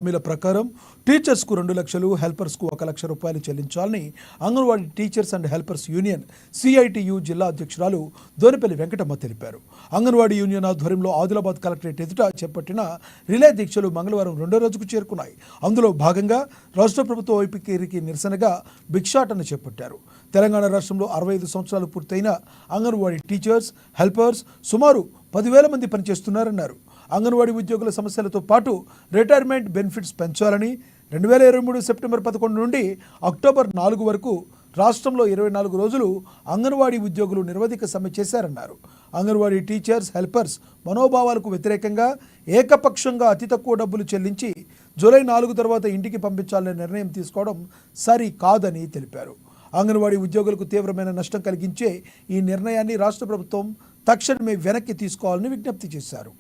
హామీల ప్రకారం టీచర్స్కు 2 లక్షలు, హెల్పర్స్కు 1 లక్ష రూపాయలు చెల్లించాలని anganwadi teachers and helpers union CITU జిల్లా అధ్యక్షురాలు దోనిపల్లి వెంకటమ్మ తెలిపారు. అంగన్వాడీ యూనియన్ ఆధ్వర్యంలో ఆదిలాబాద్ కలెక్టరేట్ ఎదుట చేపట్టిన రిలే దీక్షలు మంగళవారం 2వ రోజుకు చేరుకున్నాయి. అందులో భాగంగా రాష్ట్ర ప్రభుత్వ వైఖరికి నిరసనగా భిక్షాటన చేపట్టారు. తెలంగాణ రాష్ట్రంలో 65 సంవత్సరాలు పూర్తయిన అంగన్వాడీ టీచర్స్, హెల్పర్స్ సుమారు 10,000 మంది పనిచేస్తున్నారన్నారు. అంగన్వాడీ ఉద్యోగుల సమస్యలతో పాటు రిటైర్మెంట్ బెనిఫిట్స్ పెంచాలని 2023 సెప్టెంబర్ 11 నుండి అక్టోబర్ 4 వరకు రాష్ట్రంలో 24 రోజులు అంగన్వాడీ ఉద్యోగులు నిరవధిక సమ్మె చేశారన్నారు. అంగన్వాడీ టీచర్స్, హెల్పర్స్ మనోభావాలకు వ్యతిరేకంగా ఏకపక్షంగా అతి తక్కువ డబ్బులు చెల్లించి జూలై 4 తర్వాత ఇంటికి పంపించాలనే నిర్ణయం తీసుకోవడం సరి కాదని తెలిపారు. అంగన్వాడీ ఉద్యోగులకు తీవ్రమైన నష్టం కలిగించే ఈ నిర్ణయాన్ని రాష్ట్ర ప్రభుత్వం తక్షణమే వెనక్కి తీసుకోవాలని విజ్ఞప్తి చేశారు.